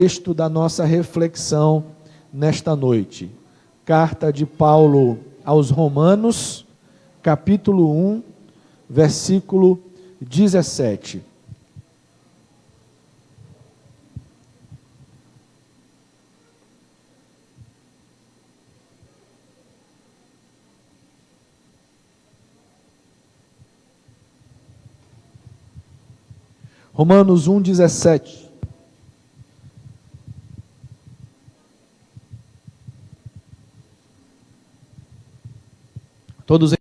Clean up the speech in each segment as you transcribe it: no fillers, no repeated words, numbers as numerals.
Texto da nossa reflexão nesta noite. Carta de Paulo aos Romanos, capítulo 1, versículo 17. Romanos 1, 17. Todos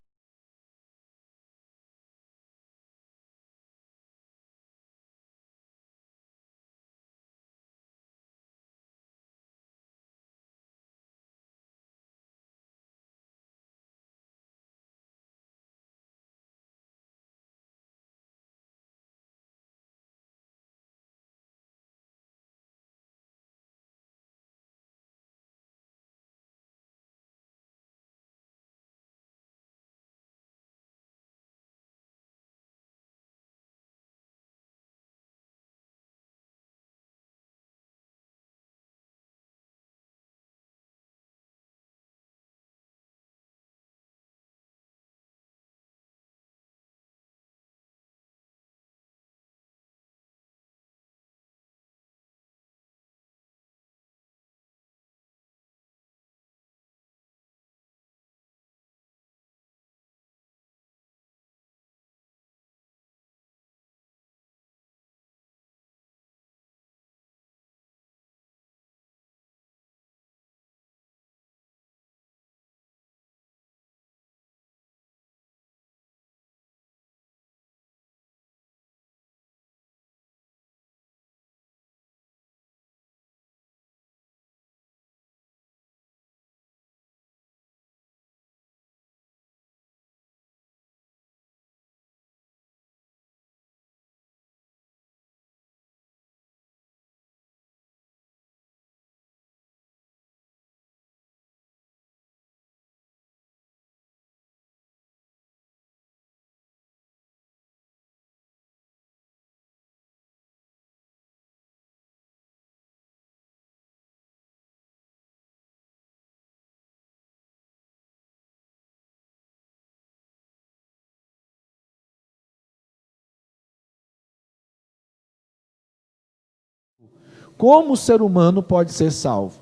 como o ser humano pode ser salvo.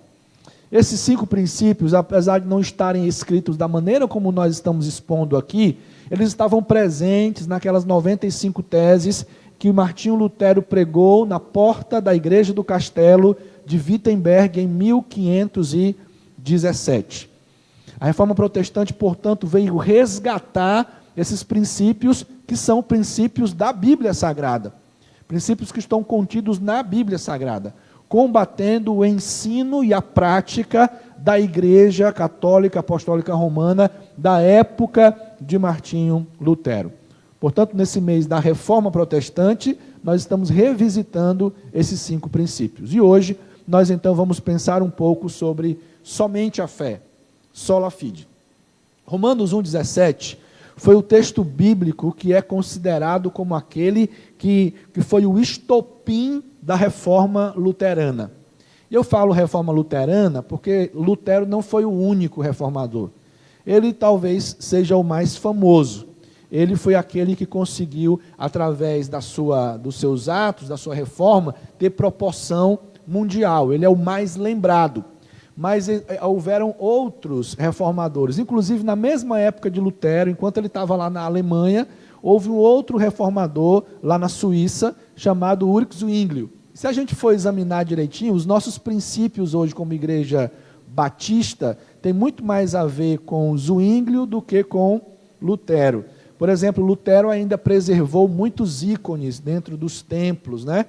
Esses 5 princípios, apesar de não estarem escritos da maneira como nós estamos expondo aqui, eles estavam presentes naquelas 95 teses que Martinho Lutero pregou na porta da igreja do castelo de Wittenberg em 1517. A Reforma Protestante, portanto, veio resgatar esses princípios que são princípios da Bíblia Sagrada, princípios que estão contidos na Bíblia Sagrada, combatendo o ensino e a prática da Igreja Católica Apostólica Romana da época de Martinho Lutero. Portanto, nesse mês da Reforma Protestante, nós estamos revisitando esses 5 princípios. E hoje, nós então vamos pensar um pouco sobre somente a fé, sola fide. Romanos 1,17 foi o texto bíblico que é considerado como aquele que foi o estopim da reforma luterana. E eu falo reforma luterana porque Lutero não foi o único reformador. Ele talvez seja o mais famoso. Ele foi aquele que conseguiu, através dos seus atos, da sua reforma, ter proporção mundial. Ele é o mais lembrado. Mas houveram outros reformadores, inclusive na mesma época de Lutero, enquanto ele estava lá na Alemanha, houve um outro reformador lá na Suíça, chamado Ulrich Zwinglio. Se a gente for examinar direitinho, os nossos princípios hoje como igreja batista, tem muito mais a ver com Zwinglio do que com Lutero. Por exemplo, Lutero ainda preservou muitos ícones dentro dos templos, né?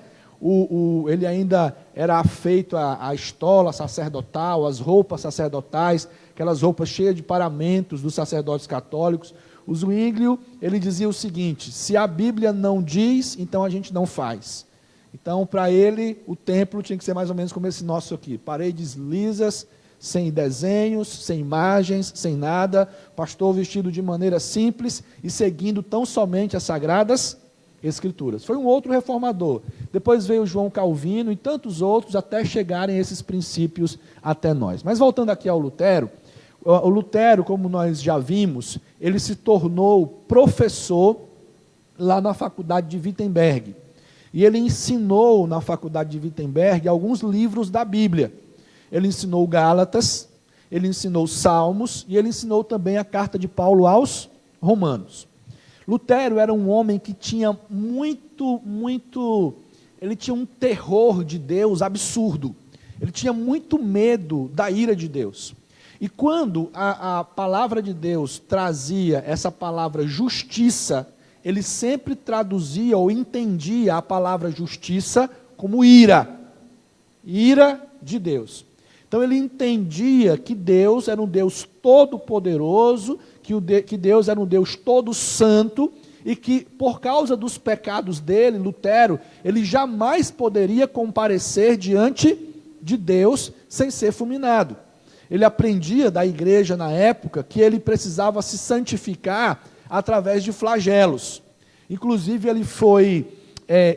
Ele ainda era afeito à estola sacerdotal, às roupas sacerdotais, aquelas roupas cheias de paramentos dos sacerdotes católicos. O Zwinglio, ele dizia o seguinte: se a Bíblia não diz, então a gente não faz. Então, para ele, o templo tinha que ser mais ou menos como esse nosso aqui, paredes lisas, sem desenhos, sem imagens, sem nada, pastor vestido de maneira simples e seguindo tão somente as sagradas Escrituras. Foi um outro reformador. Depois veio João Calvino e tantos outros até chegarem esses princípios até nós. Mas voltando aqui ao Lutero, o Lutero, como nós já vimos, ele se tornou professor lá na faculdade de Wittenberg. E ele ensinou na faculdade de Wittenberg alguns livros da Bíblia. Ele ensinou Gálatas, ele ensinou Salmos e ele ensinou também a carta de Paulo aos Romanos. Lutero era um homem que tinha ele tinha um terror de Deus absurdo. Ele tinha muito medo da ira de Deus. E quando a palavra de Deus trazia essa palavra justiça, ele sempre traduzia ou entendia a palavra justiça como ira. Ira de Deus. Então ele entendia que Deus era um Deus todo-poderoso, que Deus era um Deus todo-santo, e que por causa dos pecados dele, Lutero, ele jamais poderia comparecer diante de Deus sem ser fulminado. Ele aprendia da igreja na época que ele precisava se santificar através de flagelos. Inclusive ele foi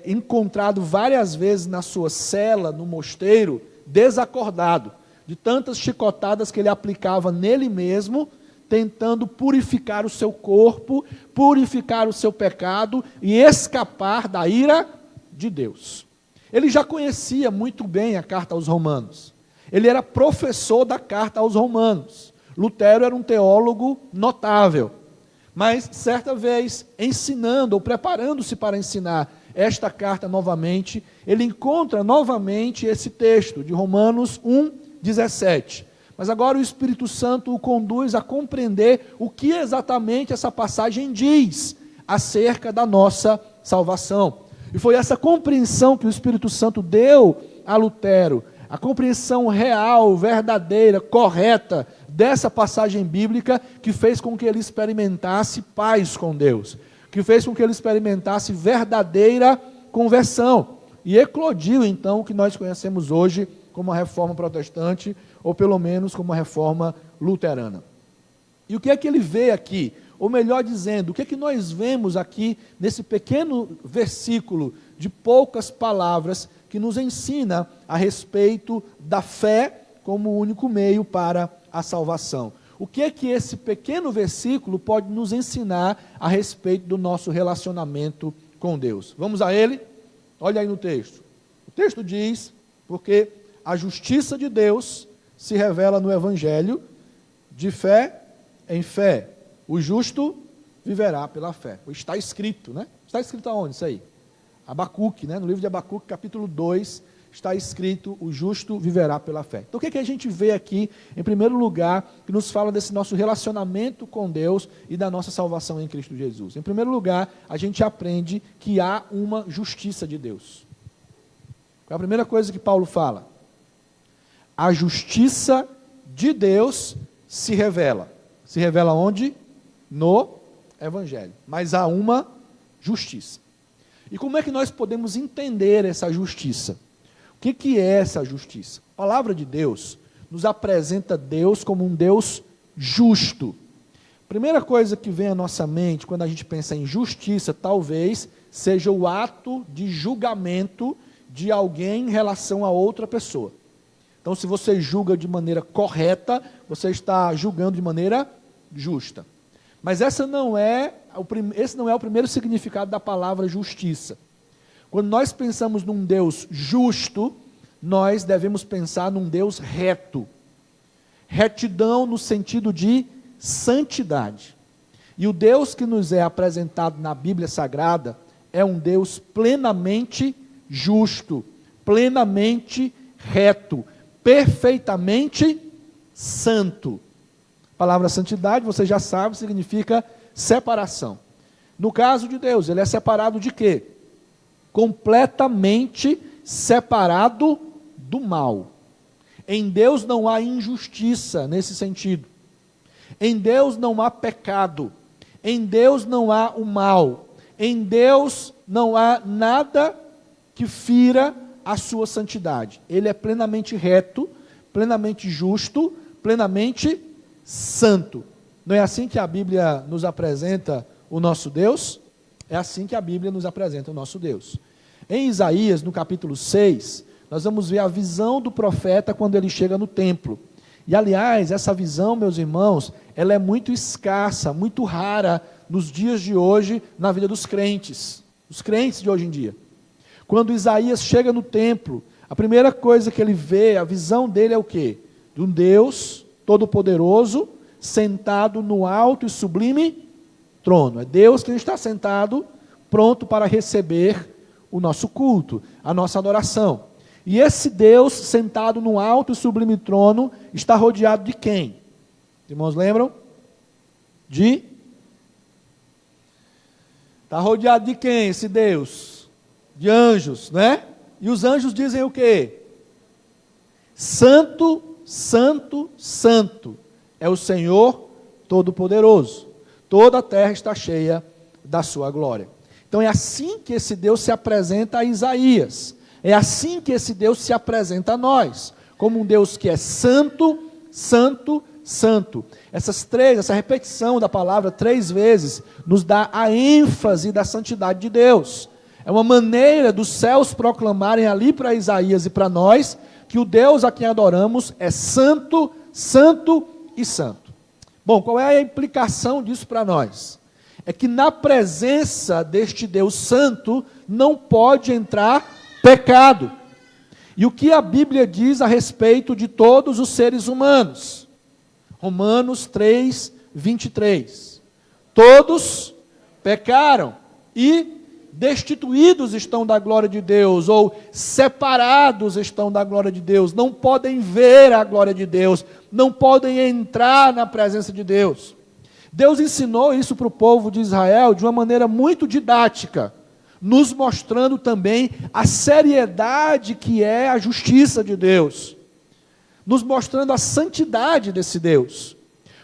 encontrado várias vezes na sua cela, no mosteiro, desacordado, de tantas chicotadas que ele aplicava nele mesmo, tentando purificar o seu corpo, purificar o seu pecado e escapar da ira de Deus. Ele já conhecia muito bem a carta aos Romanos. Ele era professor da carta aos Romanos. Lutero era um teólogo notável. Mas, certa vez, ensinando ou preparando-se para ensinar esta carta novamente, ele encontra novamente esse texto de Romanos 1:17. Mas agora o Espírito Santo o conduz a compreender o que exatamente essa passagem diz acerca da nossa salvação. E foi essa compreensão que o Espírito Santo deu a Lutero, a compreensão real, verdadeira, correta dessa passagem bíblica, que fez com que ele experimentasse paz com Deus, que fez com que ele experimentasse verdadeira conversão. E eclodiu então o que nós conhecemos hoje como a Reforma Protestante, ou pelo menos como a Reforma Luterana. E o que é que ele vê aqui? Ou melhor dizendo, o que é que nós vemos aqui nesse pequeno versículo de poucas palavras que nos ensina a respeito da fé como o único meio para a salvação? O que é que esse pequeno versículo pode nos ensinar a respeito do nosso relacionamento com Deus? Vamos a ele? Olha aí no texto. O texto diz, porque a justiça de Deus se revela no Evangelho, de fé em fé. O justo viverá pela fé. Está escrito, né? Está escrito aonde isso aí? Abacuque, né? No livro de Abacuque, capítulo 2, está escrito, o justo viverá pela fé. Então o que é que a gente vê aqui, em primeiro lugar, que nos fala desse nosso relacionamento com Deus e da nossa salvação em Cristo Jesus? Em primeiro lugar, a gente aprende que há uma justiça de Deus. Qual é a primeira coisa que Paulo fala? A justiça de Deus se revela. Se revela onde? No Evangelho. Mas há uma justiça. E como é que nós podemos entender essa justiça? O que é essa justiça? A palavra de Deus nos apresenta Deus como um Deus justo. Primeira coisa que vem à nossa mente quando a gente pensa em justiça, talvez seja o ato de julgamento de alguém em relação a outra pessoa. Então, se você julga de maneira correta, você está julgando de maneira justa. Mas esse não é o primeiro significado da palavra justiça. Quando nós pensamos num Deus justo, nós devemos pensar num Deus reto. Retidão no sentido de santidade. E o Deus que nos é apresentado na Bíblia Sagrada é um Deus plenamente justo, plenamente reto, perfeitamente santo. A palavra santidade, você já sabe, significa separação. No caso de Deus, ele é separado de quê? Completamente separado do mal. Em Deus não há injustiça nesse sentido. Em Deus não há pecado. Em Deus não há o mal. Em Deus não há nada que fira a sua santidade. Ele é plenamente reto, plenamente justo, plenamente santo. Não é assim que a Bíblia nos apresenta o nosso Deus? É assim que a Bíblia nos apresenta o nosso Deus. Em Isaías, no capítulo 6, nós vamos ver a visão do profeta quando ele chega no templo. E, aliás, essa visão, meus irmãos, ela é muito escassa, muito rara nos dias de hoje, na vida dos crentes de hoje em dia. Quando Isaías chega no templo, a primeira coisa que ele vê, a visão dele é o quê? De um Deus todo-poderoso, sentado no alto e sublime trono. É Deus que está sentado, pronto para receber o nosso culto, a nossa adoração. E esse Deus, sentado no alto e sublime trono, está rodeado de quem? Os irmãos lembram? Está rodeado de quem esse Deus? De anjos, né? E os anjos dizem o quê? Santo, santo, santo é o Senhor Todo-Poderoso. Toda a terra está cheia da sua glória. Então é assim que esse Deus se apresenta a Isaías. É assim que esse Deus se apresenta a nós, como um Deus que é santo, santo, santo. Essa repetição da palavra 3 vezes, nos dá a ênfase da santidade de Deus. É uma maneira dos céus proclamarem ali para Isaías e para nós, que o Deus a quem adoramos é santo, santo e santo. Bom, qual é a implicação disso para nós? É que na presença deste Deus santo, não pode entrar pecado. E o que a Bíblia diz a respeito de todos os seres humanos? Romanos 3, 23. Todos pecaram e destituídos estão da glória de Deus, ou separados estão da glória de Deus, não podem ver a glória de Deus, não podem entrar na presença de Deus. Deus ensinou isso para o povo de Israel de uma maneira muito didática, nos mostrando também a seriedade que é a justiça de Deus, nos mostrando a santidade desse Deus.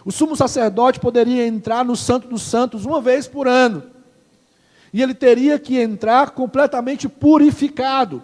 O sumo sacerdote poderia entrar no Santo dos Santos uma vez por ano, e ele teria que entrar completamente purificado.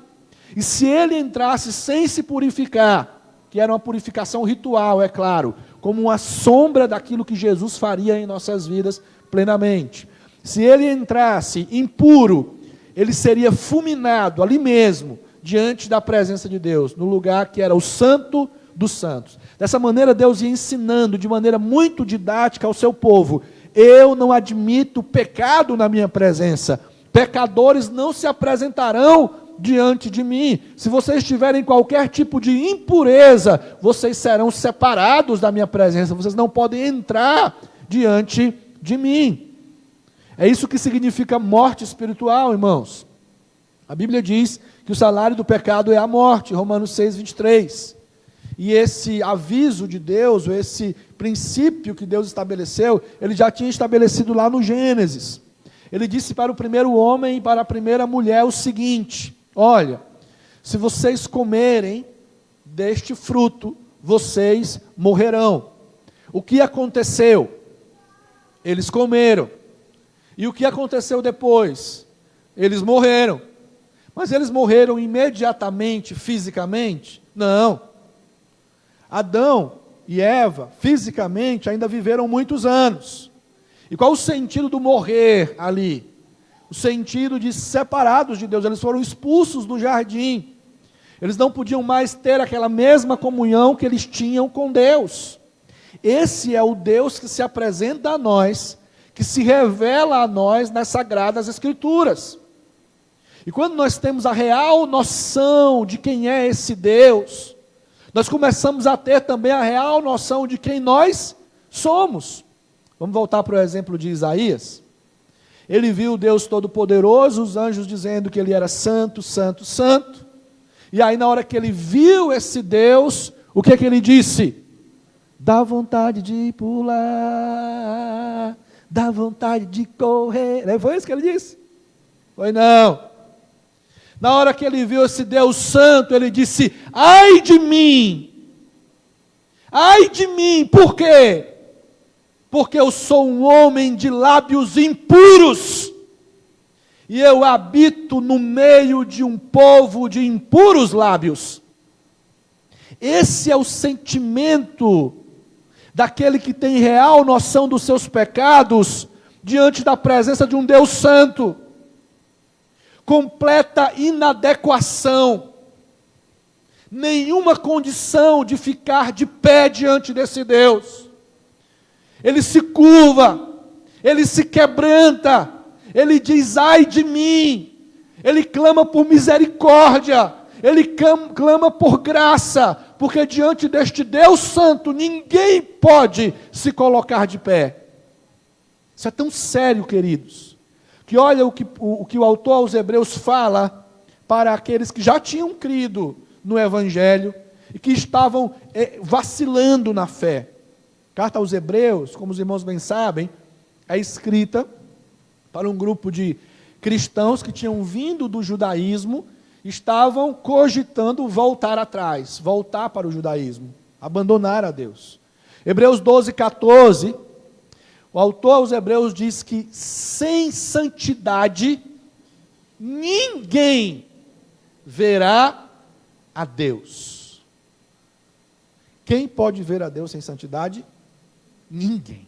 E se ele entrasse sem se purificar, que era uma purificação ritual, é claro, como uma sombra daquilo que Jesus faria em nossas vidas plenamente. Se ele entrasse impuro, ele seria fulminado ali mesmo, diante da presença de Deus, no lugar que era o Santo dos Santos. Dessa maneira, Deus ia ensinando de maneira muito didática ao seu povo: eu não admito pecado na minha presença, pecadores não se apresentarão diante de mim. Se vocês tiverem qualquer tipo de impureza, vocês serão separados da minha presença, vocês não podem entrar diante de mim. É isso que significa morte espiritual, irmãos. A Bíblia diz que o salário do pecado é a morte, Romanos 6, 23. E esse aviso de Deus, ou esse princípio que Deus estabeleceu, ele já tinha estabelecido lá no Gênesis. Ele disse para o primeiro homem e para a primeira mulher o seguinte: olha, se vocês comerem deste fruto, vocês morrerão. O que aconteceu? Eles comeram. E o que aconteceu depois? Eles morreram. Mas eles morreram imediatamente, fisicamente? Não. Adão e Eva, fisicamente, ainda viveram muitos anos. E qual o sentido do morrer ali? O sentido de separados de Deus. Eles foram expulsos do jardim. Eles não podiam mais ter aquela mesma comunhão que eles tinham com Deus. Esse é o Deus que se apresenta a nós, que se revela a nós nas Sagradas Escrituras. E quando nós temos a real noção de quem é esse Deus, nós começamos a ter também a real noção de quem nós somos. Vamos voltar para o exemplo de Isaías. Ele viu o Deus Todo-Poderoso, os anjos dizendo que ele era santo, santo, santo. E aí na hora que ele viu esse Deus, o que é que ele disse? Dá vontade de pular, dá vontade de correr. Não foi isso que ele disse? Foi não. Na hora que ele viu esse Deus santo, ele disse: ai de mim! Ai de mim! Por quê? Porque eu sou um homem de lábios impuros, e eu habito no meio de um povo de impuros lábios. Esse é o sentimento daquele que tem real noção dos seus pecados, diante da presença de um Deus santo. Completa inadequação. Nenhuma condição de ficar de pé diante desse Deus. Ele se curva, ele se quebranta, ele diz: ai de mim. Ele clama por misericórdia, ele clama por graça, porque diante deste Deus santo ninguém pode se colocar de pé. Isso é tão sério, queridos, que olha o que o autor aos Hebreus fala para aqueles que já tinham crido no Evangelho e que estavam vacilando na fé. Carta aos Hebreus, como os irmãos bem sabem, é escrita para um grupo de cristãos que tinham vindo do judaísmo, estavam cogitando voltar atrás, voltar para o judaísmo, abandonar a Deus. Hebreus 12, 14, o autor aos Hebreus diz que sem santidade ninguém verá a Deus. Quem pode ver a Deus sem santidade? Ninguém.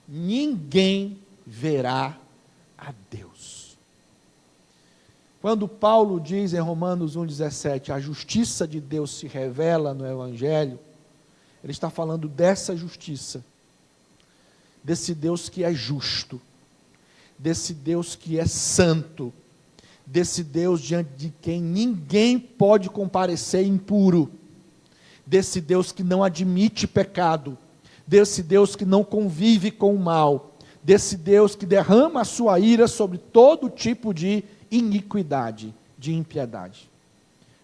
Ninguém verá a Deus. Quando Paulo diz em Romanos 1,17, a justiça de Deus se revela no Evangelho, ele está falando dessa justiça, desse Deus que é justo, desse Deus que é santo, desse Deus diante de quem ninguém pode comparecer impuro, desse Deus que não admite pecado, desse Deus que não convive com o mal, desse Deus que derrama a sua ira sobre todo tipo de iniquidade, de impiedade.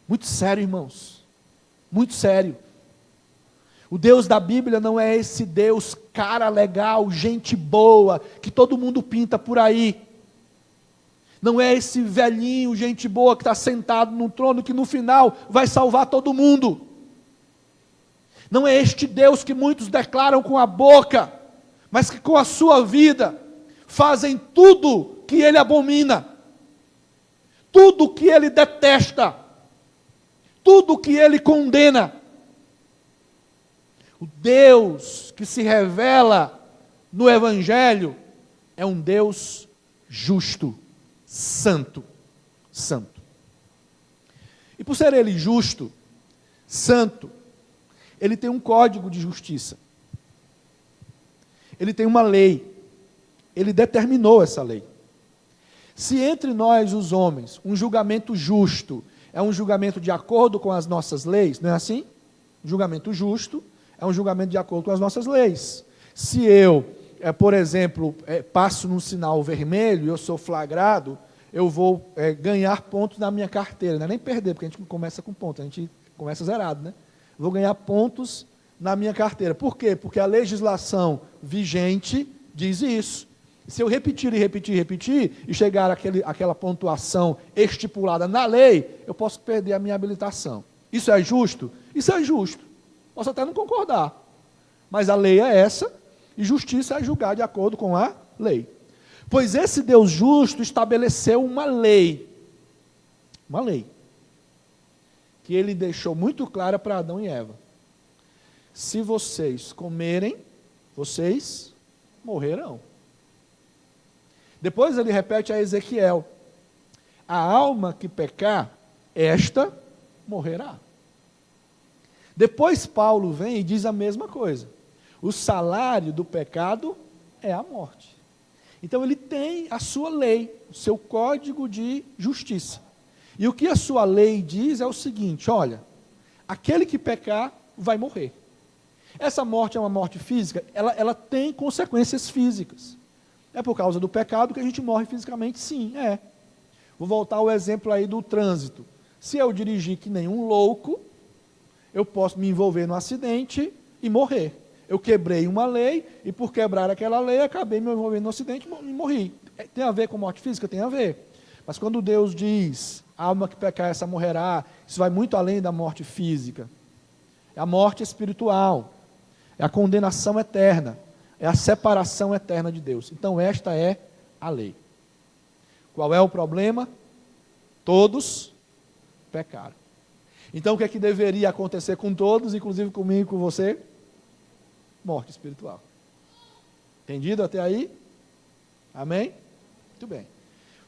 Muito sério, irmãos, muito sério. O Deus da Bíblia não é esse Deus cara legal, gente boa, que todo mundo pinta por aí. Não é esse velhinho, gente boa, que está sentado num trono, que no final vai salvar todo mundo. Não é este Deus que muitos declaram com a boca, mas que com a sua vida fazem tudo que ele abomina, tudo que ele detesta, tudo que ele condena. O Deus que se revela no Evangelho é um Deus justo, santo, santo. E por ser ele justo, santo, ele tem um código de justiça. Ele tem uma lei. Ele determinou essa lei. Se entre nós, os homens, um julgamento justo é um julgamento de acordo com as nossas leis, não é assim? Um julgamento justo é um julgamento de acordo com as nossas leis. Se eu, por exemplo, passo num sinal vermelho e eu sou flagrado, eu vou ganhar pontos na minha carteira. Não é nem perder, porque a gente não começa com pontos, a gente começa zerado, né? Vou ganhar pontos na minha carteira. Por quê? Porque a legislação vigente diz isso. Se eu repetir, e chegar àquela pontuação estipulada na lei, eu posso perder a minha habilitação. Isso é justo? Isso é justo. Posso até não concordar, mas a lei é essa, e justiça é julgar de acordo com a lei. Pois esse Deus justo estabeleceu uma lei, que ele deixou muito clara para Adão e Eva. Se vocês comerem, vocês morrerão. Depois ele repete a Ezequiel: a alma que pecar, esta morrerá. Depois Paulo vem e diz a mesma coisa: o salário do pecado é a morte. Então ele tem a sua lei, o seu código de justiça. E o que a sua lei diz é o seguinte: olha, aquele que pecar vai morrer. Essa morte é uma morte física, ela tem consequências físicas. É por causa do pecado que a gente morre fisicamente? Sim, é. Vou voltar ao exemplo aí do trânsito. Se eu dirigir que nem um louco, eu posso me envolver num acidente e morrer. Eu quebrei uma lei, e por quebrar aquela lei, acabei me envolvendo no acidente e morri. Tem a ver com morte física? Tem a ver. Mas quando Deus diz, a alma que pecar, essa morrerá, isso vai muito além da morte física. É a morte espiritual. É a condenação eterna. É a separação eterna de Deus. Então esta é a lei. Qual é o problema? Todos pecaram. Então o que é que deveria acontecer com todos, inclusive comigo e com você? Morte espiritual. Entendido até aí? Amém? Muito bem.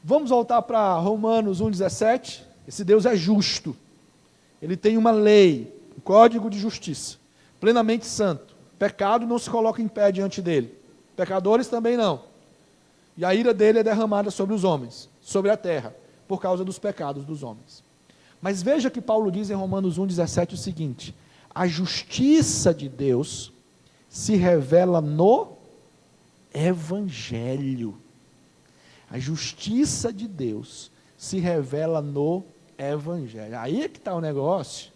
Vamos voltar para Romanos 1,17. Esse Deus é justo. Ele tem uma lei, um código de justiça, plenamente santo. Pecado não se coloca em pé diante dele. Pecadores também não. E a ira dele é derramada sobre os homens, sobre a terra, por causa dos pecados dos homens. Mas veja que Paulo diz em Romanos 1,17 o seguinte: a justiça de Deus se revela no Evangelho. A justiça de Deus se revela no Evangelho. Aí é que está o negócio.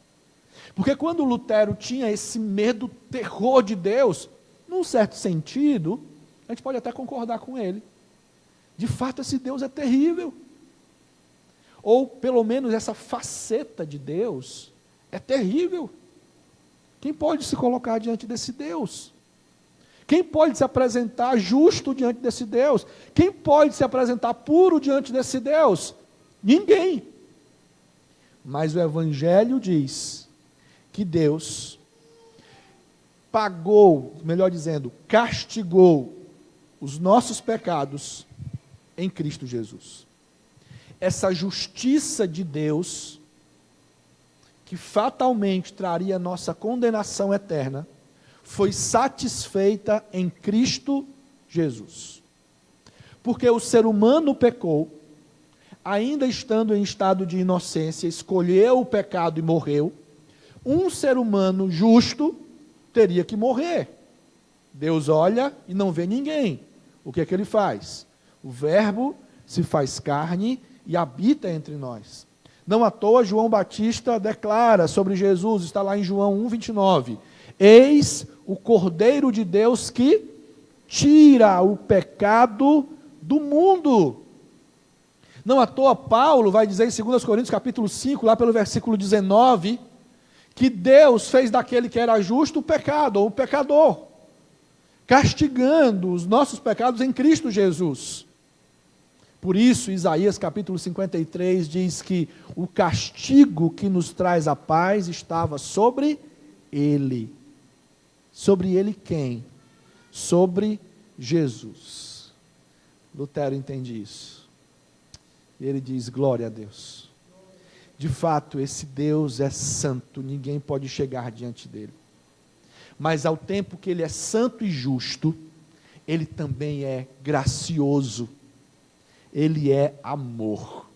Porque quando Lutero tinha esse medo, terror de Deus, num certo sentido, a gente pode até concordar com ele. De fato, esse Deus é terrível. Ou, pelo menos, essa faceta de Deus é terrível. Quem pode se colocar diante desse Deus? Quem pode se apresentar justo diante desse Deus? Quem pode se apresentar puro diante desse Deus? Ninguém. Mas o Evangelho diz que Deus pagou, melhor dizendo, castigou os nossos pecados em Cristo Jesus. Essa justiça de Deus, que fatalmente traria nossa condenação eterna, foi satisfeita em Cristo Jesus. Porque o ser humano pecou, ainda estando em estado de inocência, escolheu o pecado e morreu. Um ser humano justo teria que morrer. Deus olha e não vê ninguém. O que é que ele faz? O Verbo se faz carne e habita entre nós. Não à toa João Batista declara sobre Jesus, está lá em João 1,29. Eis o Cordeiro de Deus que tira o pecado do mundo. Não à toa Paulo vai dizer em 2 Coríntios capítulo 5, lá pelo versículo 19, que Deus fez daquele que era justo o pecado, ou o pecador, castigando os nossos pecados em Cristo Jesus. Por isso, Isaías capítulo 53 diz que o castigo que nos traz a paz estava sobre ele. Sobre ele quem? Sobre Jesus. Lutero entende isso. E ele diz, glória a Deus. De fato, esse Deus é santo, ninguém pode chegar diante dele. Mas ao tempo que ele é santo e justo, ele também é gracioso. Ele é amor.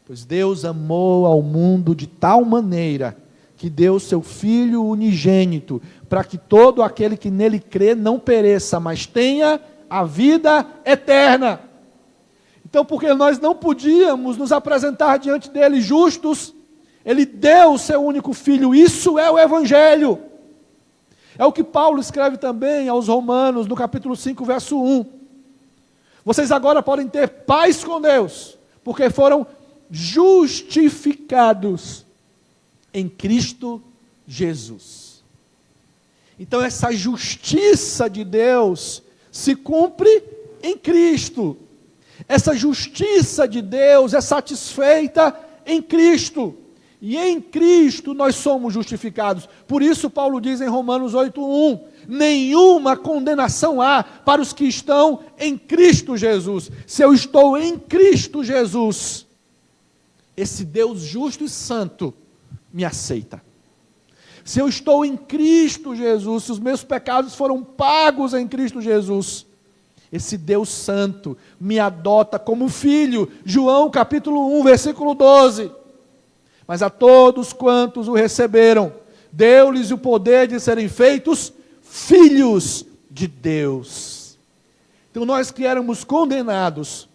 Pois Deus amou ao mundo de tal maneira que deu seu Filho unigênito, para que todo aquele que nele crê não pereça, mas tenha a vida eterna. Então, porque nós não podíamos nos apresentar diante dele justos, ele deu o seu único Filho. Isso é o Evangelho. É o que Paulo escreve também aos Romanos, no capítulo 5, verso 1. Vocês agora podem ter paz com Deus, porque foram justificados em Cristo Jesus. Então essa justiça de Deus se cumpre em Cristo. Essa justiça de Deus é satisfeita em Cristo. E em Cristo nós somos justificados. Por isso Paulo diz em Romanos 8:1, nenhuma condenação há para os que estão em Cristo Jesus. Se eu estou em Cristo Jesus, esse Deus justo e santo me aceita. Se eu estou em Cristo Jesus, se os meus pecados foram pagos em Cristo Jesus, esse Deus santo me adota como filho. João capítulo 1, versículo 12. Mas a todos quantos o receberam, deu-lhes o poder de serem feitos filhos de Deus. Então nós que éramos condenados,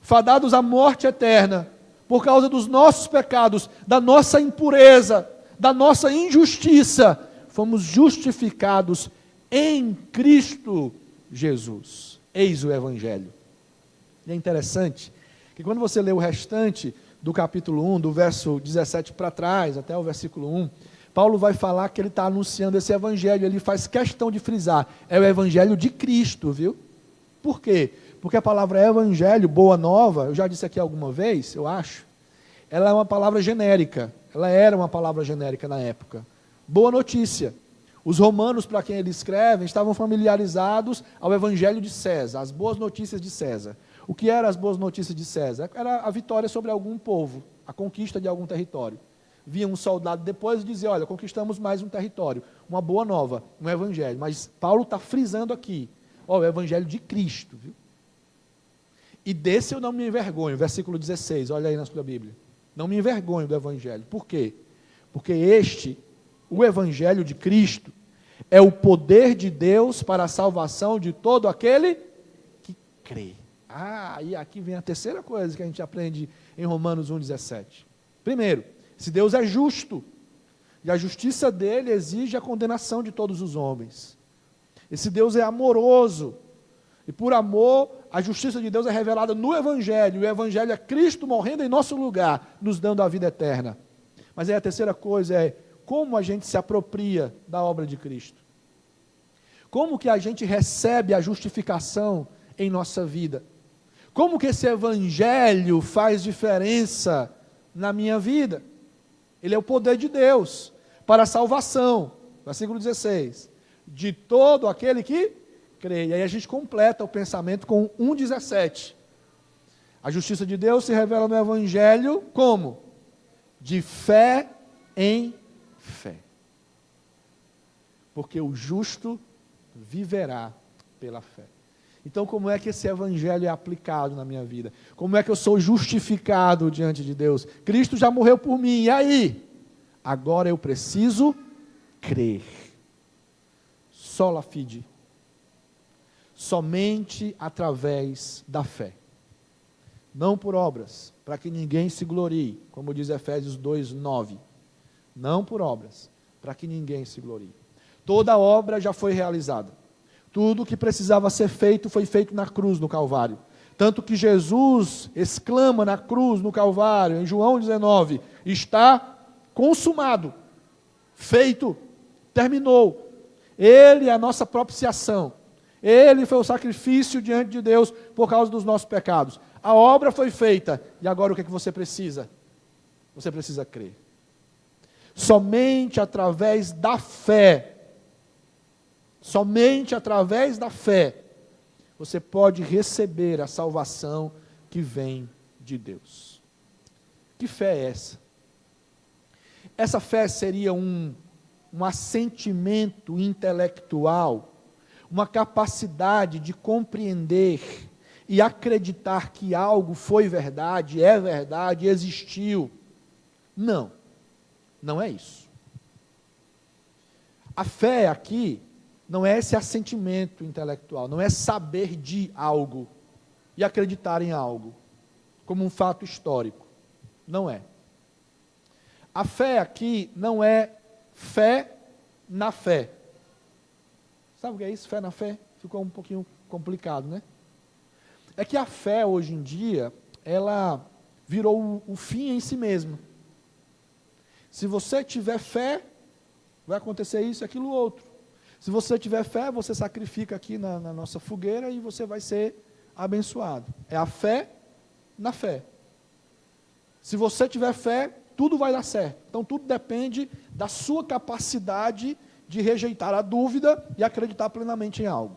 fadados à morte eterna, por causa dos nossos pecados, da nossa impureza, da nossa injustiça, fomos justificados em Cristo Jesus. Eis o Evangelho. E é interessante que quando você lê o restante do capítulo 1, do verso 17 para trás, até o versículo 1, Paulo vai falar que ele está anunciando esse Evangelho, ele faz questão de frisar, é o Evangelho de Cristo, viu? Por quê? Porque a palavra Evangelho, boa nova, eu já disse aqui alguma vez, eu acho, ela é uma palavra genérica, ela era uma palavra genérica na época. Boa notícia. Os romanos, para quem ele escreve, estavam familiarizados ao evangelho de César, as boas notícias de César. O que eram as boas notícias de César? Era a vitória sobre algum povo, a conquista de algum território. Vinha um soldado depois e dizia, olha, conquistamos mais um território, uma boa nova, um evangelho. Mas Paulo está frisando aqui, o evangelho de Cristo, viu? E desse eu não me envergonho, versículo 16, olha aí na sua Bíblia. Não me envergonho do evangelho. Por quê? Porque o evangelho de Cristo, é o poder de Deus para a salvação de todo aquele que crê. E aqui vem a terceira coisa que a gente aprende em Romanos 1,17. Primeiro, se Deus é justo, e a justiça dele exige a condenação de todos os homens. Esse Deus é amoroso, e por amor, a justiça de Deus é revelada no Evangelho, e o Evangelho é Cristo morrendo em nosso lugar, nos dando a vida eterna. Mas aí a terceira coisa é, como a gente se apropria da obra de Cristo? Como que a gente recebe a justificação em nossa vida? Como que esse Evangelho faz diferença na minha vida? Ele é o poder de Deus para a salvação, versículo 16, de todo aquele que crê. E aí a gente completa o pensamento com 1,17. A justiça de Deus se revela no Evangelho como? De fé em fé. Porque o justo viverá pela fé. Então, como é que esse evangelho é aplicado na minha vida? Como é que eu sou justificado diante de Deus? Cristo já morreu por mim, e aí? Agora eu preciso crer. Sola fide. Somente através da fé. Não por obras, para que ninguém se glorie, como diz Efésios 2:9. Não por obras, para que ninguém se glorie. Toda obra já foi realizada. Tudo o que precisava ser feito foi feito na cruz, no Calvário. Tanto que Jesus exclama na cruz, no Calvário, em João 19, está consumado, feito, terminou. Ele é a nossa propiciação. Ele foi o sacrifício diante de Deus por causa dos nossos pecados. A obra foi feita, e agora o que é que você precisa? Você precisa crer. Somente através da fé, você pode receber a salvação que vem de Deus. Que fé é essa? Essa fé seria um assentimento intelectual, uma capacidade de compreender e acreditar que algo foi verdade, é verdade, existiu. Não, não é isso. A fé aqui não é esse assentimento intelectual, não é saber de algo e acreditar em algo, como um fato histórico. Não é. A fé aqui não é fé na fé. Sabe o que é isso? Fé na fé? Ficou um pouquinho complicado, né? É que a fé, hoje em dia, ela virou o fim em si mesma. Se você tiver fé, vai acontecer isso e aquilo outro. Se você tiver fé, você sacrifica aqui na nossa fogueira e você vai ser abençoado. É a fé na fé. Se você tiver fé, tudo vai dar certo. Então, tudo depende da sua capacidade de rejeitar a dúvida e acreditar plenamente em algo.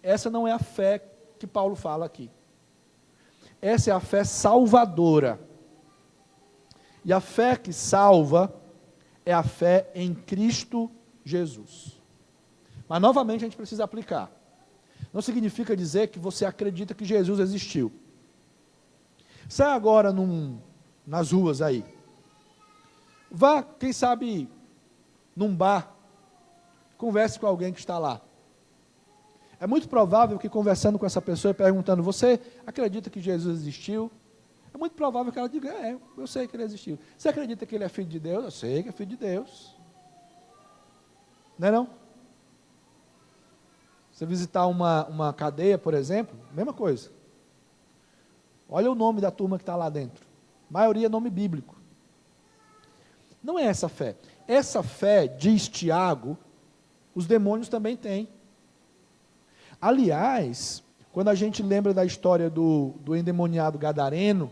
Essa não é a fé que Paulo fala aqui. Essa é a fé salvadora. E a fé que salva é a fé em Cristo Jesus. Mas, novamente, a gente precisa aplicar. Não significa dizer que você acredita que Jesus existiu. Sai agora nas ruas aí. Vá, quem sabe, num bar, converse com alguém que está lá. É muito provável que, conversando com essa pessoa e perguntando, você acredita que Jesus existiu? É muito provável que ela diga, eu sei que ele existiu. Você acredita que ele é filho de Deus? Eu sei que é filho de Deus. Não é não? Você visitar uma cadeia, por exemplo, mesma coisa. Olha o nome da turma que está lá dentro. A maioria é nome bíblico. Não é essa fé. Essa fé, diz Tiago, os demônios também têm. Aliás, quando a gente lembra da história do endemoniado gadareno,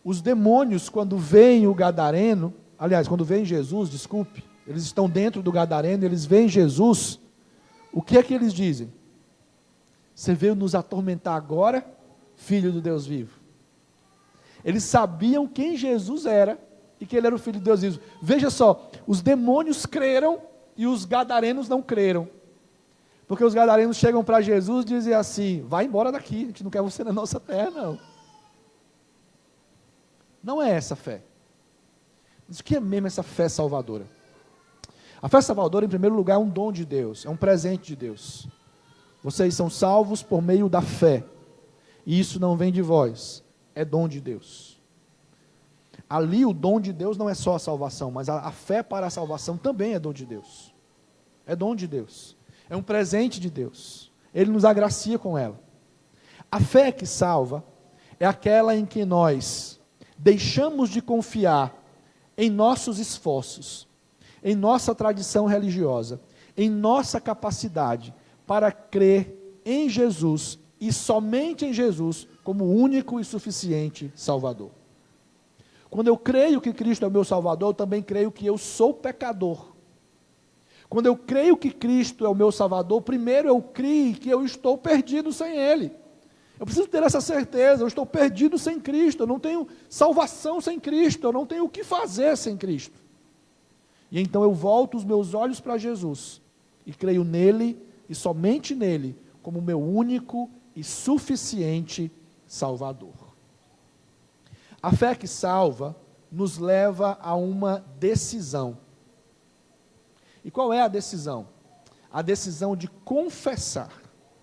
os demônios, quando veem o gadareno, aliás, quando veem Jesus, desculpe, eles estão dentro do Gadareno, eles veem Jesus, o que é que eles dizem? Você veio nos atormentar agora, filho do Deus vivo? Eles sabiam quem Jesus era e que ele era o filho de Deus vivo. Veja só, os demônios creram e os gadarenos não creram. Porque os gadarenos chegam para Jesus e dizem assim: vai embora daqui, a gente não quer você na nossa terra, não. Não é essa fé. Mas o que é mesmo essa fé salvadora? A fé salvadora, em primeiro lugar, é um dom de Deus, é um presente de Deus. Vocês são salvos por meio da fé. E isso não vem de vós, é dom de Deus. Ali o dom de Deus não é só a salvação, mas a fé para a salvação também é dom de Deus. É dom de Deus. É um presente de Deus. Ele nos agracia com ela. A fé que salva é aquela em que nós deixamos de confiar em nossos esforços, em nossa tradição religiosa, em nossa capacidade para crer em Jesus e somente em Jesus como o único e suficiente Salvador. Quando eu creio que Cristo é o meu Salvador, eu também creio que eu sou pecador. Quando eu creio que Cristo é o meu Salvador, primeiro eu creio que eu estou perdido sem Ele. Eu preciso ter essa certeza, eu estou perdido sem Cristo, eu não tenho salvação sem Cristo, eu não tenho o que fazer sem Cristo. E então eu volto os meus olhos para Jesus, e creio nele, e somente nele, como meu único e suficiente Salvador. A fé que salva nos leva a uma decisão. E qual é a decisão? A decisão de confessar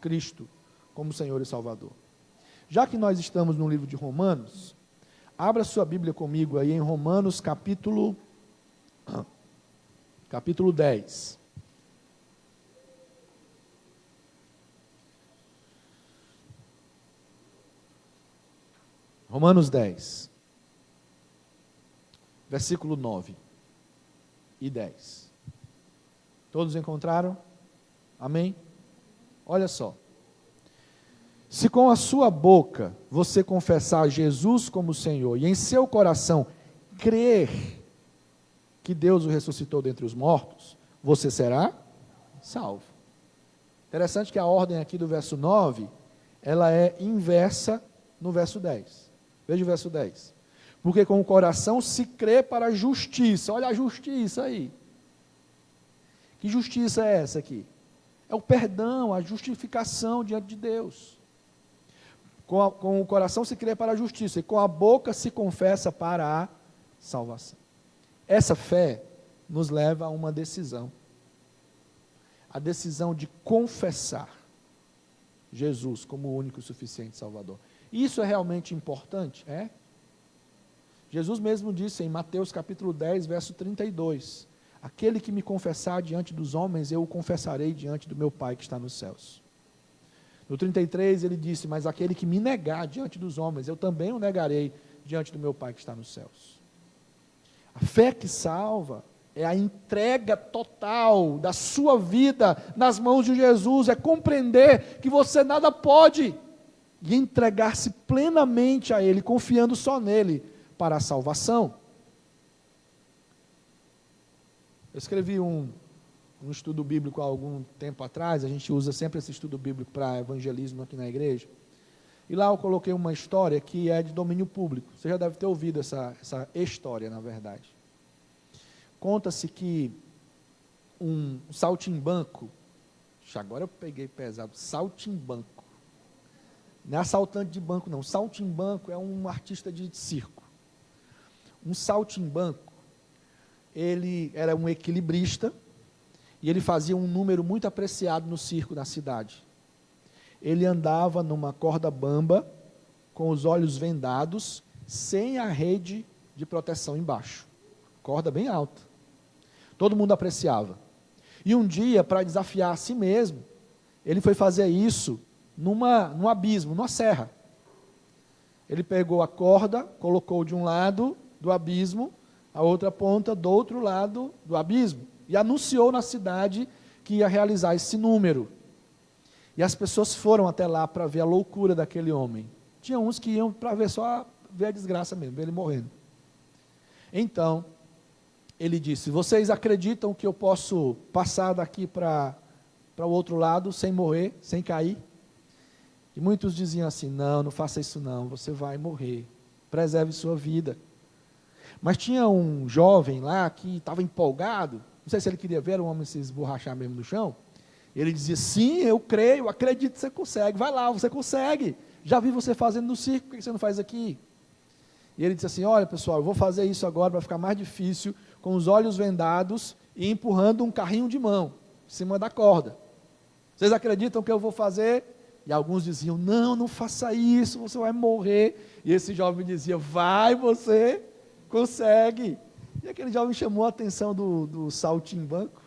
Cristo como Senhor e Salvador. Já que nós estamos no livro de Romanos, abra sua Bíblia comigo aí em Romanos capítulo 10. Romanos 10, versículo 9 e 10. Todos encontraram? Amém? Olha só. Se com a sua boca você confessar Jesus como Senhor e em seu coração crer que Deus o ressuscitou dentre os mortos, você será salvo. Interessante que a ordem aqui do verso 9, ela é inversa no verso 10. Veja o verso 10. Porque com o coração se crê para a justiça. Olha a justiça aí. Que justiça é essa aqui? É o perdão, a justificação diante de Deus. Com o coração se crê para a justiça, e com a boca se confessa para a salvação. Essa fé nos leva a uma decisão. A decisão de confessar Jesus como o único e suficiente Salvador. Isso é realmente importante? É? Jesus mesmo disse em Mateus capítulo 10, verso 32, aquele que me confessar diante dos homens, eu o confessarei diante do meu Pai que está nos céus. No 33 ele disse, mas aquele que me negar diante dos homens, eu também o negarei diante do meu Pai que está nos céus. A fé que salva é a entrega total da sua vida nas mãos de Jesus, é compreender que você nada pode, e entregar-se plenamente a Ele, confiando só nele para a salvação. Eu escrevi um estudo bíblico há algum tempo atrás, a gente usa sempre esse estudo bíblico para evangelismo aqui na igreja, e lá eu coloquei uma história que é de domínio público. Você já deve ter ouvido essa história, na verdade. Conta-se que um saltimbanco, agora eu peguei pesado, saltimbanco, não é assaltante de banco não, saltimbanco é um artista de circo. Um saltimbanco, ele era um equilibrista, e ele fazia um número muito apreciado no circo da cidade. Ele andava numa corda bamba, com os olhos vendados, sem a rede de proteção embaixo. Corda bem alta. Todo mundo apreciava. E um dia, para desafiar a si mesmo, ele foi fazer isso num abismo, numa serra. Ele pegou a corda, colocou de um lado do abismo, a outra ponta do outro lado do abismo, e anunciou na cidade que ia realizar esse número. E as pessoas foram até lá para ver a loucura daquele homem. Tinha uns que iam para ver só ver a desgraça mesmo, ver ele morrendo. Então, ele disse: vocês acreditam que eu posso passar daqui para o outro lado sem morrer, sem cair? E muitos diziam assim: não, não faça isso não, você vai morrer, preserve sua vida. Mas tinha um jovem lá que estava empolgado, não sei se ele queria ver um homem se esborrachar mesmo no chão. Ele dizia: sim, eu creio, eu acredito que você consegue, vai lá, você consegue, já vi você fazendo no circo, por que você não faz aqui? E ele disse assim: olha pessoal, eu vou fazer isso agora, vai ficar mais difícil, com os olhos vendados e empurrando um carrinho de mão, em cima da corda. Vocês acreditam que eu vou fazer? E alguns diziam: não, não faça isso, você vai morrer. E esse jovem dizia: vai, você consegue. E aquele jovem chamou a atenção do saltimbanco,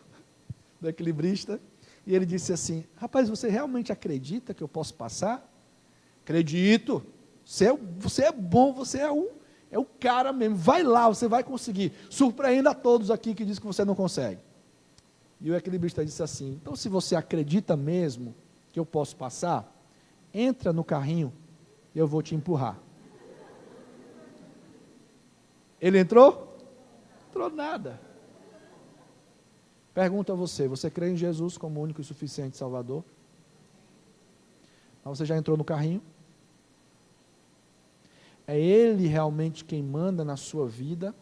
do equilibrista, e ele disse assim: rapaz, você realmente acredita que eu posso passar? Acredito, você é bom, você é o cara mesmo, vai lá, você vai conseguir, surpreenda a todos aqui que diz que você não consegue. E o equilibrista disse assim: então se você acredita mesmo que eu posso passar, entra no carrinho e eu vou te empurrar. Ele entrou? Entrou nada. Pergunto a você: você crê em Jesus como único e suficiente Salvador? Mas você já entrou no carrinho? É Ele realmente quem manda na sua vida?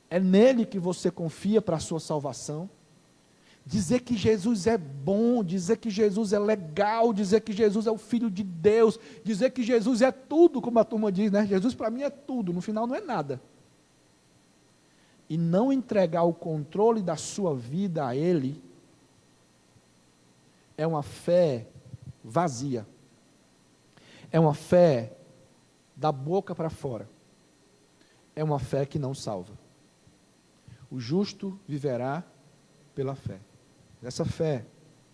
É nele que você confia para a sua salvação? Dizer que Jesus é bom, dizer que Jesus é legal, dizer que Jesus é o Filho de Deus, dizer que Jesus é tudo, como a turma diz, né? Jesus para mim é tudo, no final não é nada. E não entregar o controle da sua vida a Ele, é uma fé vazia. É uma fé da boca para fora. É uma fé que não salva. O justo viverá pela fé. Essa fé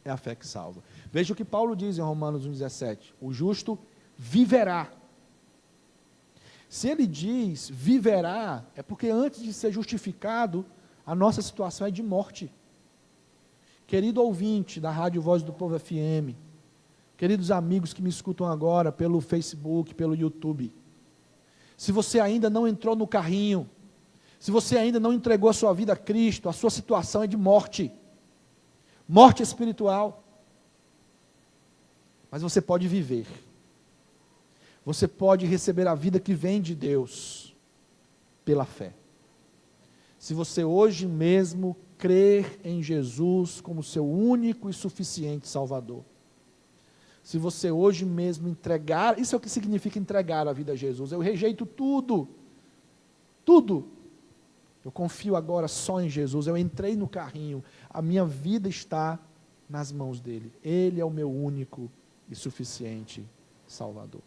é a fé que salva. Veja o que Paulo diz em Romanos 1,17. O justo viverá. Se ele diz viverá, é porque antes de ser justificado, a nossa situação é de morte. Querido ouvinte da Rádio Voz do Povo FM, queridos amigos que me escutam agora pelo Facebook, pelo YouTube, se você ainda não entrou no carrinho, se você ainda não entregou a sua vida a Cristo, a sua situação é de morte. Morte espiritual. Mas você pode viver. Você pode receber a vida que vem de Deus pela fé. Se você hoje mesmo crer em Jesus como seu único e suficiente Salvador. Se você hoje mesmo entregar, isso é o que significa entregar a vida a Jesus. Eu rejeito tudo. Tudo. Eu confio agora só em Jesus. Eu entrei no carrinho. A minha vida está nas mãos dele. Ele é o meu único e suficiente Salvador.